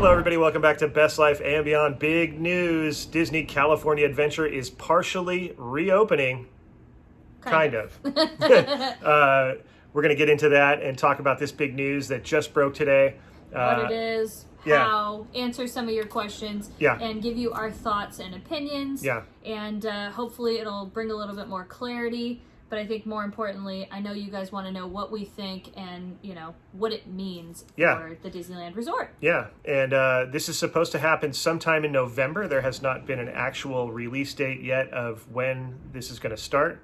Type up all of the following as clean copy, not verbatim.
Hello, everybody. Welcome back to Best Life and Beyond. Big news. Disney California Adventure is partially reopening. Kind of. We're going to get into that and talk about this big news that just broke today. What it is, how, answer some of your questions, and give you our thoughts and opinions. And hopefully it'll bring a little bit more clarity. But I think more importantly, I know you guys want to know what we think and, you know, what it means for the Disneyland Resort. And this is supposed to happen sometime in November. There has not been an actual release date yet of when this is going to start.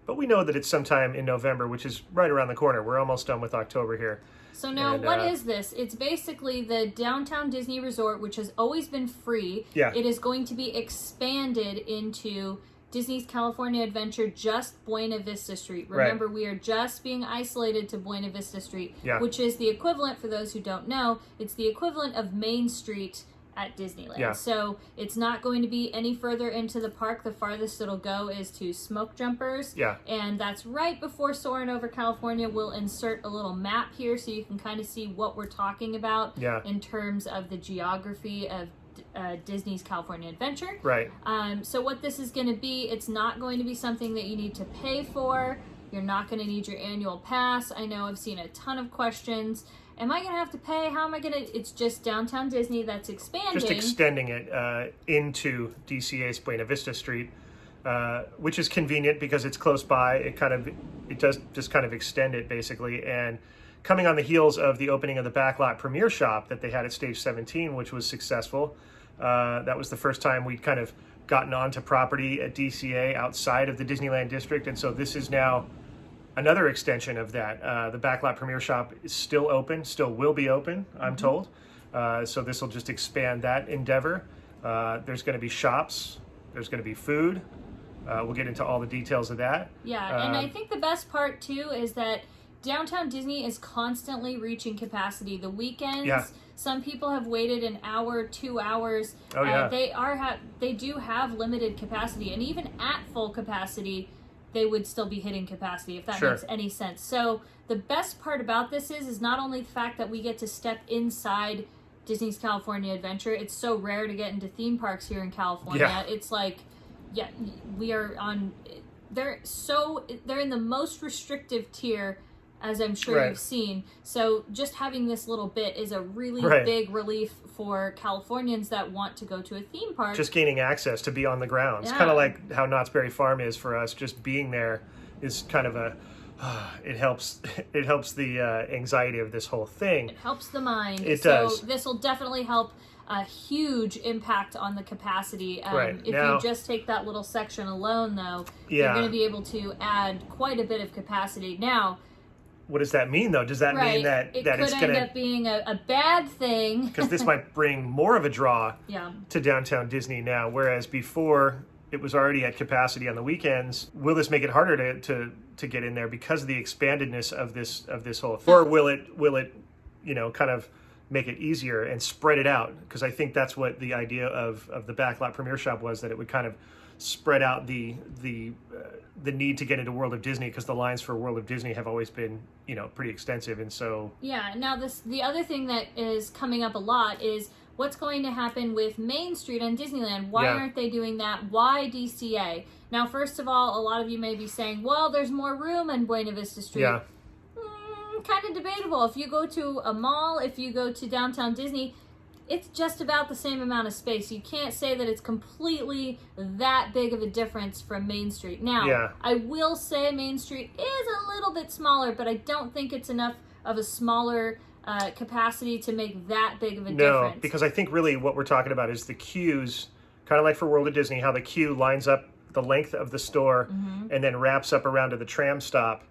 But we know that it's sometime in November, which is right around the corner. We're almost done with October here. So now, what is this? It's basically the Downtown Disney Resort, which has always been free. It is going to be expanded into Disney's California Adventure, just Buena Vista Street. Remember, we are just being isolated to Buena Vista Street, which is the equivalent, for those who don't know, it's the equivalent of Main Street at Disneyland. So it's not going to be any further into the park. The farthest it'll go is to Smokejumpers. And that's right before soaring over California. We'll insert a little map here so you can kind of see what we're talking about in terms of the geography of Disney's California Adventure. So what this is going to be, it's not going to be something that you need to pay for. You're not going to need your annual pass. I know I've seen a ton of questions. Am I going to have to pay? How am I going to? It's just Downtown Disney that's expanding. Just extending it into DCA's Buena Vista Street, which is convenient because it's close by. It does just kind of extend it basically. And coming on the heels of the opening of the Backlot Premiere Shop that they had at Stage 17, which was successful. That was the first time we'd kind of gotten onto property at DCA outside of the Disneyland District. And so this is now another extension of that. The Backlot Premiere Shop is still open, still will be open, I'm told. So this will just expand that endeavor. There's going to be shops. There's going to be food. We'll get into all the details of that. And I think the best part, too, is that Downtown Disney is constantly reaching capacity. The weekends, some people have waited an hour, 2 hours. They do have limited capacity, and even at full capacity, they would still be hitting capacity, if that makes any sense. So the best part about this is not only the fact that we get to step inside Disney's California Adventure. It's so rare to get into theme parks here in California. It's like, we are on. They're in the most restrictive tier, as I'm sure you've seen. So just having this little bit is a really big relief for Californians that want to go to a theme park. Just gaining access to be on the ground. It's kind of like how Knott's Berry Farm is for us. Just being there is kind of it helps the anxiety of this whole thing. It helps the mind. It does. So this will definitely help a huge impact on the capacity. If you just take that little section alone, though, you're going to be able to add quite a bit of capacity. Now, what does that mean, though? Does that mean that it's going to end up being a bad thing? Because this might bring more of a draw to Downtown Disney now, whereas before it was already at capacity on the weekends. Will this make it harder to get in there because of the expandedness of this whole thing? Or will it kind of make it easier and spread it out? Because I think that's what the idea of the Backlot Premiere Shop was, that it would kind of spread out the need to get into World of Disney, because the lines for World of Disney have always been, pretty extensive. And so now the other thing that is coming up a lot is what's going to happen with Main Street on Disneyland. Why aren't they doing that? Why DCA? Now, first of all, a lot of you may be saying, well, there's more room in Buena Vista Street. Kind of debatable. If you go to a mall, if you go to Downtown Disney, it's just about the same amount of space. You can't say that it's completely that big of a difference from Main Street. Now, I will say Main Street is a little bit smaller, but I don't think it's enough of a smaller capacity to make that big of a difference. No, because I think really what we're talking about is the queues, kind of like for World of Disney, how the queue lines up the length of the store and then wraps up around to the tram stop.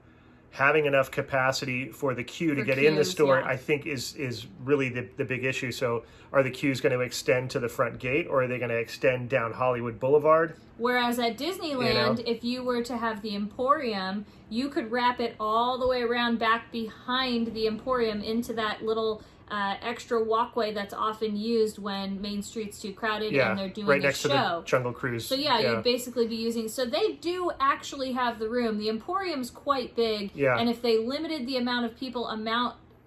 Having enough capacity for the queue to get in the store, I think is really the big issue. So are the queues going to extend to the front gate, or are they going to extend down Hollywood Boulevard? Whereas at Disneyland, if you were to have the Emporium, you could wrap it all the way around back behind the Emporium into that little extra walkway that's often used when Main Street's too crowded and they're doing right next show. To the Jungle Cruise. So you'd basically be using. So they do actually have the room. The Emporium's quite big, and if they limited the amount of people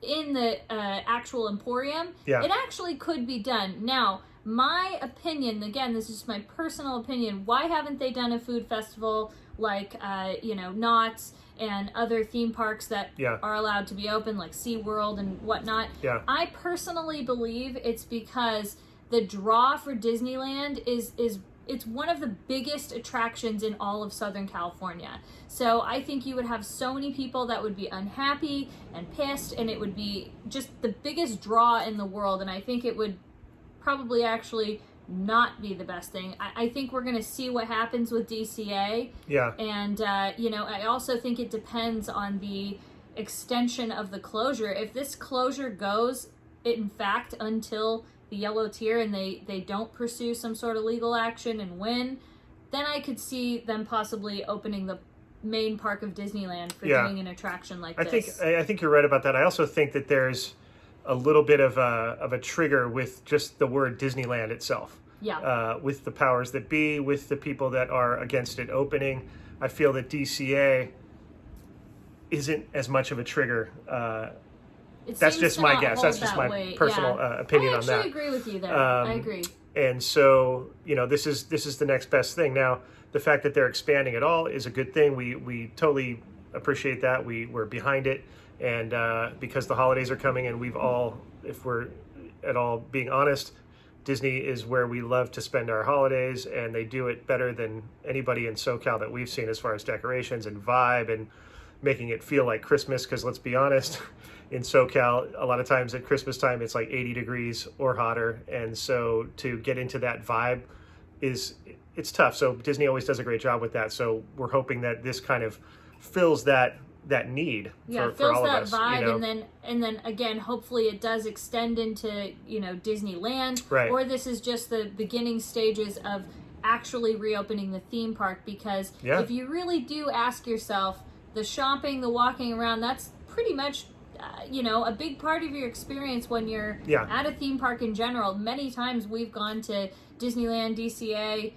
in the actual Emporium, it actually could be done. Now, my opinion, again, this is just my personal opinion, why haven't they done a food festival like, Knott's and other theme parks that are allowed to be open, like SeaWorld and whatnot? I personally believe it's because the draw for Disneyland is it's one of the biggest attractions in all of Southern California. So I think you would have so many people that would be unhappy and pissed, and it would be just the biggest draw in the world, and I think it would probably actually not be the best thing. I think we're going to see what happens with DCA. And, I also think it depends on the extension of the closure. If this closure goes, in fact, until the yellow tier and they don't pursue some sort of legal action and win, then I could see them possibly opening the main park of Disneyland for doing an attraction like this. I think you're right about that. I also think that there's a little bit of a trigger with just the word Disneyland itself. With the powers that be, with the people that are against it opening. I feel that isn't as much of a trigger. That's just my guess. That's just my personal opinion on that. I actually agree with you there. I agree. And so, this is the next best thing. Now, the fact that they're expanding at all is a good thing. We totally appreciate that. We're behind it. And because the holidays are coming, and if we're at all being honest, Disney is where we love to spend our holidays, and they do it better than anybody in SoCal that we've seen as far as decorations and vibe and making it feel like Christmas. Because let's be honest, in SoCal, a lot of times at Christmas time, it's like 80 degrees or hotter. And so to get into that vibe it's tough. So Disney always does a great job with that. So we're hoping that this kind of fills that need for all of us. Fills that vibe, and then again, hopefully it does extend into, Disneyland. Right. Or this is just the beginning stages of actually reopening the theme park, because if you really do ask yourself, the shopping, the walking around, that's pretty much a big part of your experience when you're at a theme park in general. Many times we've gone to Disneyland, DCA,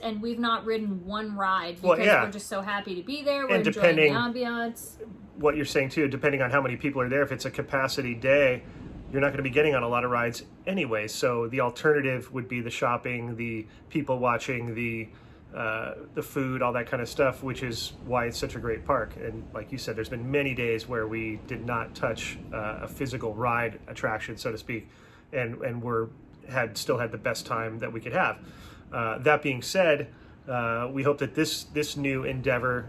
and we've not ridden one ride because we're just so happy to be there. We're enjoying the ambiance. What you're saying too, depending on how many people are there, if it's a capacity day, you're not going to be getting on a lot of rides anyway. So the alternative would be the shopping, the people watching, the food, all that kind of stuff, which is why it's such a great park. And like you said, there's been many days where we did not touch a physical ride attraction, so to speak, and still had the best time that we could have. That being said, we hope that this new endeavor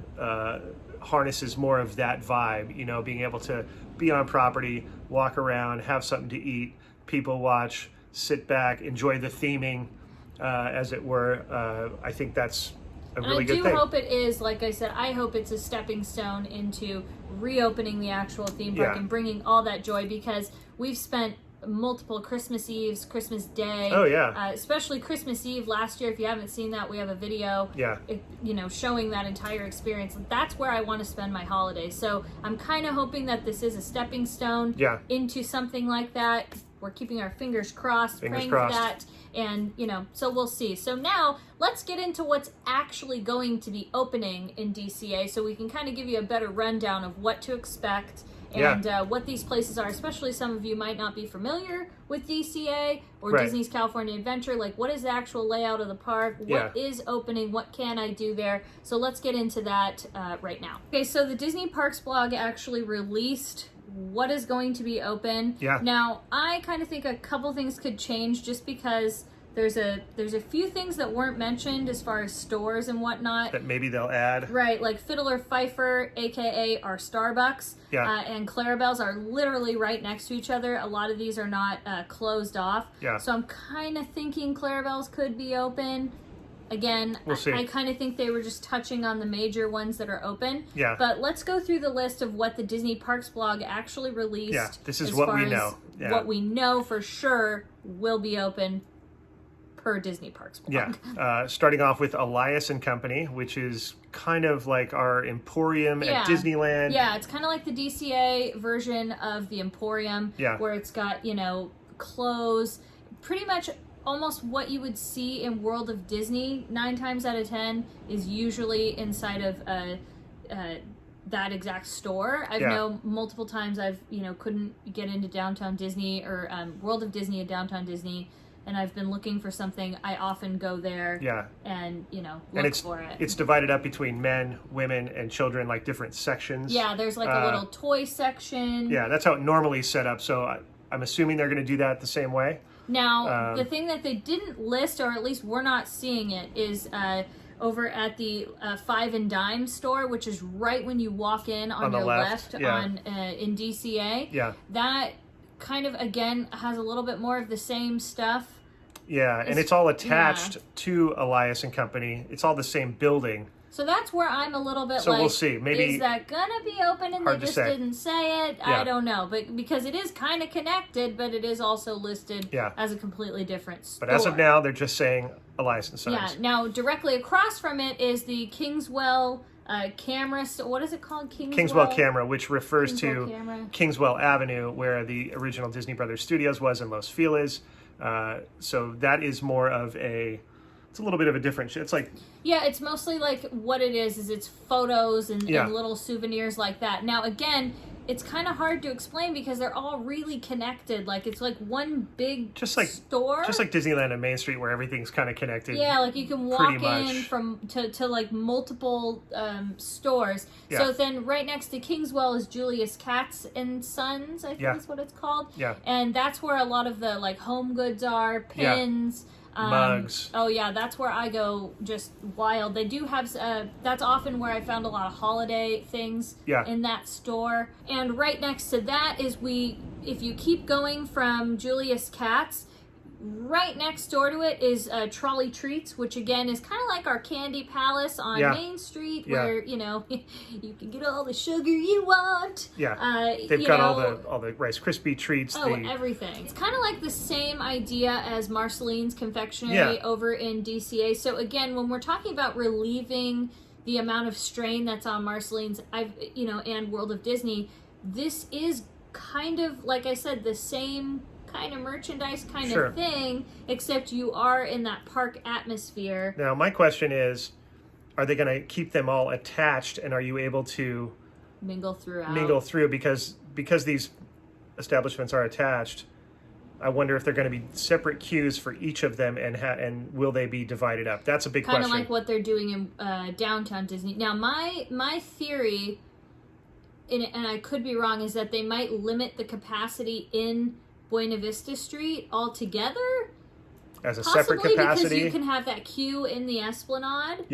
harnesses more of that vibe, being able to be on property, walk around, have something to eat, people watch, sit back, enjoy the theming, as it were. I think that's a really good thing. I do hope it is, like I said, I hope it's a stepping stone into reopening the actual theme park and bringing all that joy, because we've spent multiple Christmas Eves, Christmas Day. Oh yeah. Especially Christmas Eve last year. If you haven't seen that, we have a video. Showing that entire experience. That's where I want to spend my holidays. So I'm kind of hoping that this is a stepping stone into something like that. We're keeping our fingers crossed, praying for that, and so we'll see. So now let's get into what's actually going to be opening in DCA, so we can kind of give you a better rundown of what to expect. And what these places are, especially some of you might not be familiar with DCA or Disney's California Adventure. Like, what is the actual layout of the park? What is opening? What can I do there? So let's get into that right now. Okay, so the Disney Parks blog actually released what is going to be open. Now, I kind of think a couple things could change, just because there's a few things that weren't mentioned as far as stores and whatnot that maybe they'll add. Right, like Fiddler Pfeiffer, aka our Starbucks, and Clarabelle's are literally right next to each other. A lot of these are not closed off. So I'm kind of thinking Clarabelle's could be open. Again, we'll see. I kind of think they were just touching on the major ones that are open. But let's go through the list of what the Disney Parks blog actually released. This is what we know. What we know for sure will be open per Disney Parks blog. Starting off with Elias and Company, which is kind of like our Emporium at Disneyland. It's kind of like the DCA version of the Emporium, where it's got, clothes, pretty much almost what you would see in World of Disney 9 times out of 10 is usually inside of a that exact store. I've know multiple times I've, couldn't get into Downtown Disney or World of Disney and Downtown Disney, and I've been looking for something. I often go there and, look for it. It's divided up between men, women, and children, like different sections. Yeah, there's like a little toy section. Yeah, that's how it normally is set up, so I'm assuming they're going to do that the same way. Now, the thing that they didn't list, or at least we're not seeing it, is over at the Five and Dime store, which is right when you walk in on your left on in DCA. Yeah. That kind of, again, has a little bit more of the same stuff. Yeah, and it's all attached to Elias and Company. It's all the same building. So that's where I'm a little bit we'll see. Maybe is that gonna be open and they just didn't say it? Yeah. I don't know. But because it is kind of connected, but it is also listed as a completely different store. But as of now, they're just saying Elias and Sons. Yeah. Now, directly across from it is the Kingswell camera. So what is it called? Kingswell Camera, which refers to Kingswell Avenue, where the original Disney Brothers Studios was in Los Feliz. So that is more of it's a little bit of a different. It's like it's mostly like what it is it's photos and little souvenirs like that. Now again, it's kind of hard to explain because they're all really connected. Like it's like one big store, just like Disneyland and Main Street, where everything's kind of connected. Yeah, like you can walk in from to like multiple stores. Yeah. So then right next to Kingswell is Julius Katz and Sons, I think is what it's called. Yeah, and that's where a lot of the like home goods are, pins. Mugs. Oh yeah, that's where I go just wild. They do have, that's often where I found a lot of holiday things in that store. And right next to that is if you keep going from Julius Katz, right next door to it is Trolley Treats, which again is kind of like our Candy Palace on Main Street, where you can get all the sugar you want. Yeah, they've got all the Rice Krispie treats. Everything. It's kind of like the same idea as Marceline's Confectionery over in DCA. So again, when we're talking about relieving the amount of strain that's on Marceline's, and World of Disney, this is kind of, like I said, the same kind of merchandise of thing, except you are in that park atmosphere. Now, my question is, are they going to keep them all attached, and are you able to mingle through? Because these establishments are attached, I wonder if they're going to be separate queues for each of them, and will they be divided up? That's a big question. Kind of like what they're doing in Downtown Disney. Now, my theory, and I could be wrong, is that they might limit the capacity in Buena Vista Street altogether, as a separate capacity, because you can have that queue in the Esplanade,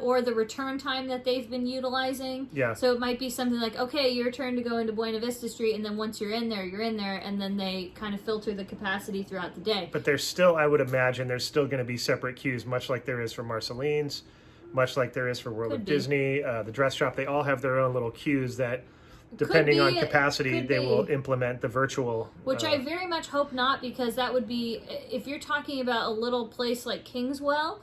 or the return time that they've been utilizing. So it might be something like, okay, your turn to go into Buena Vista Street, and then once you're in there, and then they kind of filter the capacity throughout the day. But there's still, I would imagine, there's still going to be separate queues, much like there is for Marceline's, much like there is for World of Disney, the dress shop. They all have their own little queues that, depending on capacity, they will implement the virtual. Which I very much hope not, because that would be, if you're talking about a little place like Kingswell,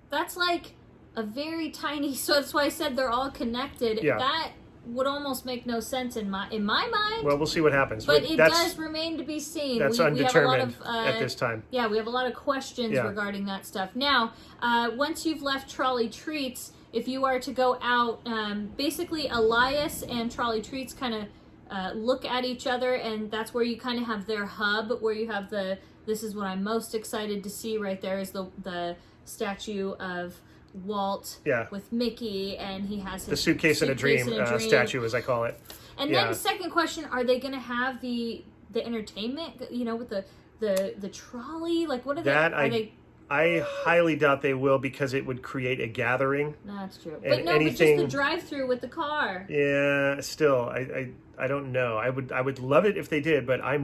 that's like a very tiny, so that's why I said they're all connected. That would almost make no sense in my mind. Well, we'll see what happens. But it does remain to be seen. That's undetermined at this time. Yeah, we have a lot of questions regarding that stuff. Now, once you've left Trolley Treats, if you are to go out, basically Elias and Trolley Treats kind of look at each other, and that's where you kind of have their hub, where you have this is what I'm most excited to see right there, is the statue of Walt with Mickey, and he has his the suitcase in a dream statue, as I call it. And then second question, are they going to have the entertainment, with the trolley? Like, what are they? I highly doubt they will, because it would create a gathering. That's true. But just the drive-through with the car. Yeah, still, I don't know. I would love it if they did, but I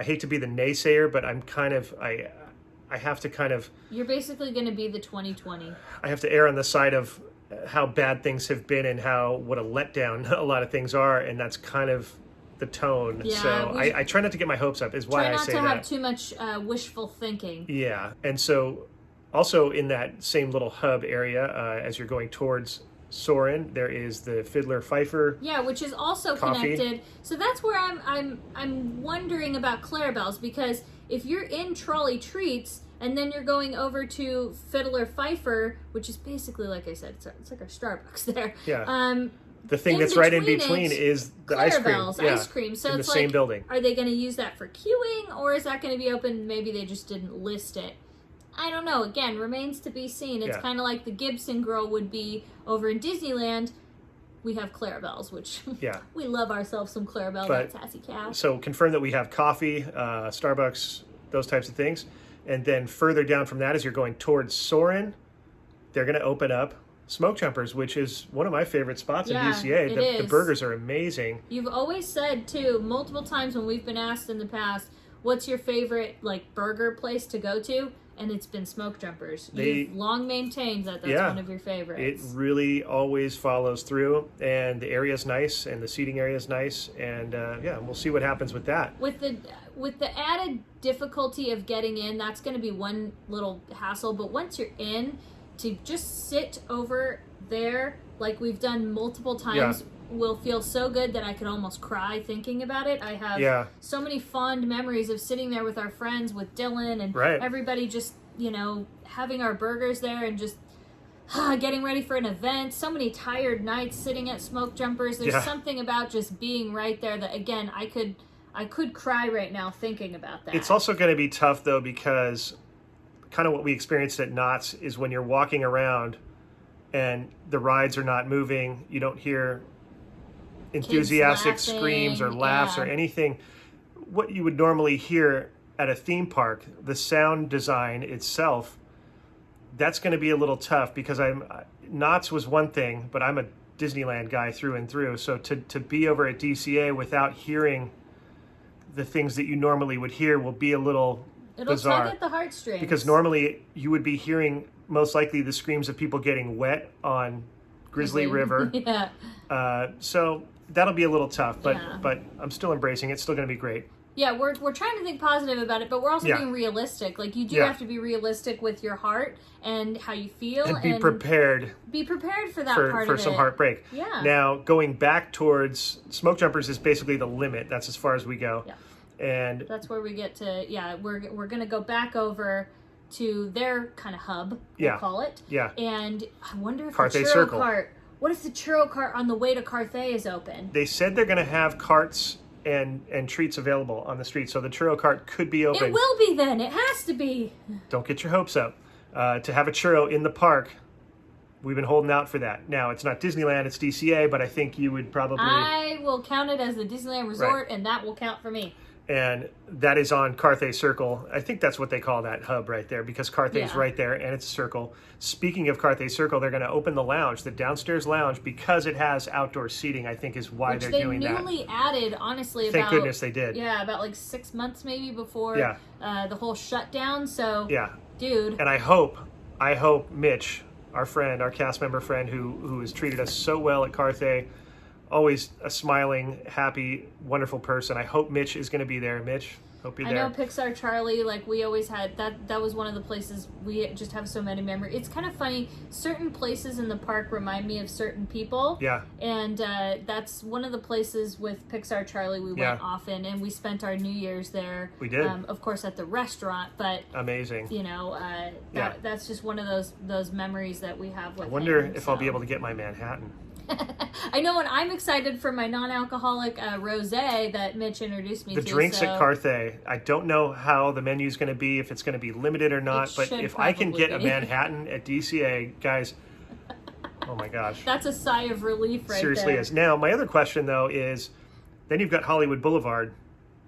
hate to be the naysayer, but I'm kind of, I have to kind of... You're basically going to be the 2020. I have to err on the side of how bad things have been and what a letdown a lot of things are, and that's kind of the tone. So I try not to get my hopes up, is why I say that. Try not to have too much wishful thinking. Yeah, and so also in that same little hub area, as you're going towards Soarin', there is the Fiddler Pfeiffer. Yeah, which is also connected. So that's where I'm wondering about Clarabelle's, because if you're in Trolley Treats and then you're going over to Fiddler Pfeiffer, which is basically, like I said, it's like our Starbucks there. Yeah. the thing that's right in between is the ice cream. Ice cream. So in it's the same building. Are they going to use that for queuing, or is that going to be open? Maybe they just didn't list it. I don't know. Again, remains to be seen. It's kind of like the Gibson Girl would be over in Disneyland. We have Clarabelle's, which we love ourselves some Clarabelle, that sassy cat. So confirm that we have coffee, Starbucks, those types of things. And then further down from that, as you're going towards Soarin', they're going to open up Smokejumpers, which is one of my favorite spots in DCA. The burgers are amazing. You've always said, too, multiple times when we've been asked in the past, what's your favorite burger place to go to? And it's been Smokejumpers. You've long maintained that that's one of your favorites. It really always follows through, and the area's nice, and the seating area's nice, and we'll see what happens with that. With the added difficulty of getting in, that's going to be one little hassle. But once you're in, to just sit over there like we've done multiple times. Will feel so good that I could almost cry thinking about it. I have so many fond memories of sitting there with our friends, with Dylan and everybody just, having our burgers there and just getting ready for an event. So many tired nights sitting at Smokejumpers. There's something about just being right there that, again, I could cry right now thinking about that. It's also going to be tough, though, because kind of what we experienced at Knott's is when you're walking around and the rides are not moving, you don't hear enthusiastic screams or laughs or anything what you would normally hear at a theme park. The sound design itself, that's going to be a little tough because Knott's was one thing, but I'm a Disneyland guy through and through. So to be over at DCA without hearing the things that you normally would hear will be a little bizarre. It'll tug at the heartstrings. Because normally you would be hearing most likely the screams of people getting wet on Grizzly River. So that'll be a little tough, but I'm still embracing it. It's still going to be great. Yeah, we're trying to think positive about it, but we're also being realistic. Like, you do have to be realistic with your heart and how you feel. And be prepared. Be prepared for that part of it. For some heartbreak. Yeah. Now, going back towards Smokejumpers is basically the limit. That's as far as we go. Yeah. And that's where we get to, we're going to go back over to their kind of hub, we'll call it. Yeah. And I wonder if Carthay the Churro Circle. Cart, what if the Churro Cart on the way to Carthay is open? They said they're going to have carts and treats available on the street, so the Churro Cart could be open. It will be then. It has to be. Don't get your hopes up. To have a churro in the park, we've been holding out for that. Now, it's not Disneyland, it's DCA, but I think you would probably... I will count it as the Disneyland Resort, and that will count for me. And that is on Carthay Circle. I think that's what they call that hub right there, because Carthay's right there, and it's a circle. Speaking of Carthay Circle, they're going to open the lounge, the downstairs lounge, because it has outdoor seating, I think is why they're doing that. Which they newly added, honestly, Thank goodness they did. Yeah, about 6 months maybe before the whole shutdown. So, dude. And I hope Mitch, our friend, our cast member friend who has treated us so well at Carthay, always a smiling, happy, wonderful person. I hope Mitch is going to be there. Mitch, hope you're there. I know Pixar Charlie, we always had, that was one of the places we just have so many memories. It's kind of funny, certain places in the park remind me of certain people. Yeah. And that's one of the places with Pixar Charlie we went often, and we spent our New Year's there. We did. Of course at the restaurant, but... Amazing. That's just one of those memories that we have with I wonder him, if I'll be able to get my Manhattan. I know, and I'm excited for my non-alcoholic rosé that Mitch introduced me to. The drinks at Carthay, I don't know how the menu's going to be, if it's going to be limited or not, but if I can get a Manhattan at DCA, guys, oh my gosh. That's a sigh of relief right there. Seriously is. Now, my other question, though, is then you've got Hollywood Boulevard,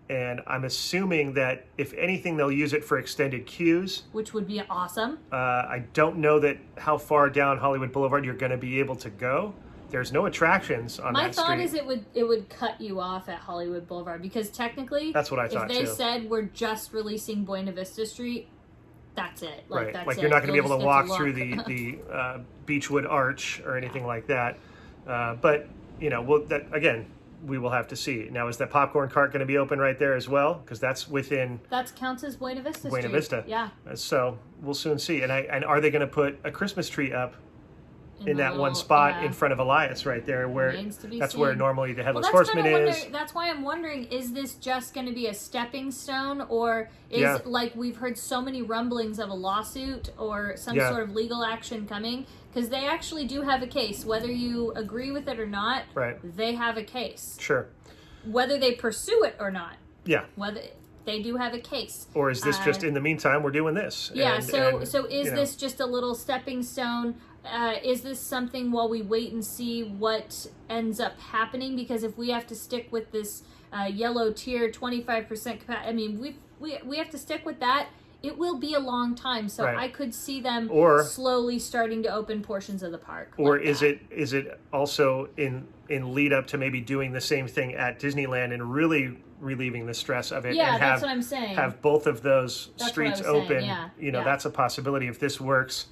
and I'm assuming that, if anything, they'll use it for extended queues. Which would be awesome. I don't know how far down Hollywood Boulevard you're going to be able to go. There's no attractions on that street. My thought is it would cut you off at Hollywood Boulevard, because technically, that's what I thought, if they said we're just releasing Buena Vista Street, that's it. Right. That's you're not going to be able to walk through the Beechwood Arch or anything like that. But, again, we will have to see. Now, is that popcorn cart going to be open right there as well? Because that's within... That counts as Buena Vista Street. Buena Vista. Yeah. So we'll soon see. And are they going to put a Christmas tree up in that one spot in front of Elias right there, where that's where normally the Headless Horseman is. That's why I'm wondering, is this just going to be a stepping stone, or is like we've heard so many rumblings of a lawsuit or some sort of legal action coming? Because they actually do have a case, whether you agree with it or not. Right. They have a case. Sure. Whether they pursue it or not. Yeah. Whether they do have a case. Or is this just in the meantime we're doing this? Yeah. So is this just a little stepping stone? Is this something while we wait and see what ends up happening? Because if we have to stick with this yellow tier 25% capacity, I mean, we have to stick with that. It will be a long time, so I could see them slowly starting to open portions of the park. Or is it also in lead up to maybe doing the same thing at Disneyland and really relieving the stress of it? Yeah, and that's what I'm saying. Have both of those streets open. Saying, that's a possibility. If this works,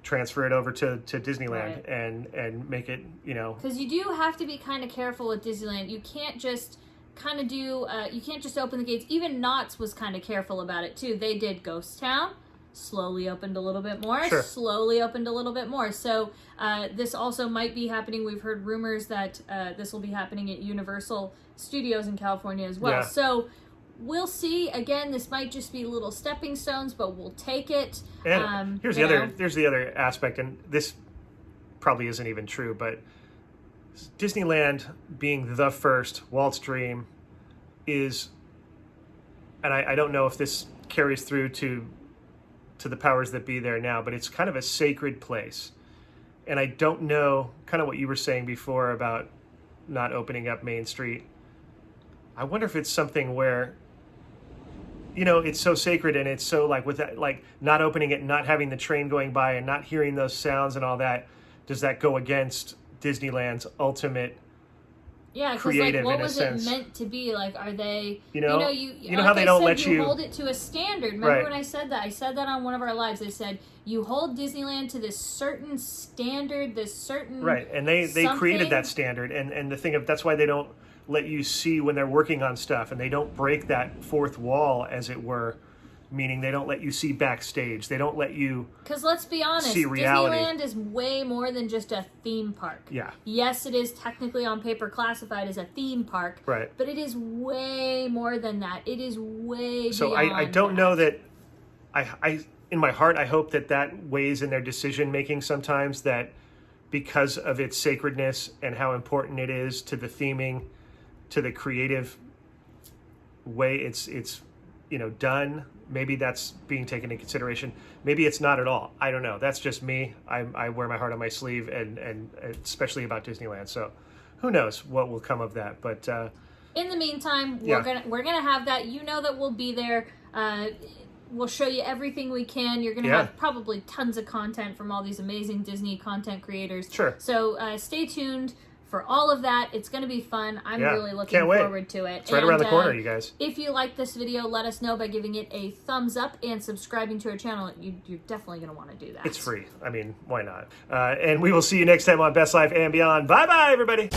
transfer it over to Disneyland and make it, Because you do have to be kind of careful with Disneyland. You can't just you can't just open the gates. Even Knott's was kind of careful about it too. They did Ghost Town, slowly opened a little bit more, slowly opened a little bit more. So this also might be happening. We've heard rumors that this will be happening at Universal Studios in California as well. Yeah. So we'll see. Again, this might just be little stepping stones, but we'll take it. And here's the other aspect, and this probably isn't even true, but Disneyland being the first Walt's dream is, and I don't know if this carries through to the powers that be there now, but it's kind of a sacred place. And I don't know, kind of what you were saying before about not opening up Main Street. I wonder if it's something where, it's so sacred and it's so with that, not opening it, not having the train going by and not hearing those sounds and all that, does that go against Disneyland's ultimate creative what in a was sense? It meant to be? Are they you know how they don't let you hold it to a standard? Remember when I said that? I said that on one of our lives. I said you hold Disneyland to this certain standard, this certain and they created that standard, and the thing of that's why they don't let you see when they're working on stuff, and they don't break that fourth wall, as it were. Meaning they don't let you see backstage. They don't let you Because let's be honest, see reality. Disneyland is way more than just a theme park. Yeah. Yes, it is technically on paper classified as a theme park. Right. But it is way more than that. It is way so beyond I don't know that... I in my heart, I hope that weighs in their decision making sometimes, that because of its sacredness and how important it is to the theming, to the creative way it's done, maybe that's being taken into consideration. Maybe it's not at all. I don't know. That's just me. I wear my heart on my sleeve, and especially about Disneyland. So who knows what will come of that. But in the meantime, we're gonna have that. That we'll be there. We'll show you everything we can. You're gonna have probably tons of content from all these amazing Disney content creators. Sure. So stay tuned for all of that. It's going to be fun. I'm really looking forward to it. It's right around the corner, you guys. If you like this video, let us know by giving it a thumbs up and subscribing to our channel. You're definitely going to want to do that. It's free. I mean, why not? And we will see you next time on Best Life and Beyond. Bye-bye, everybody.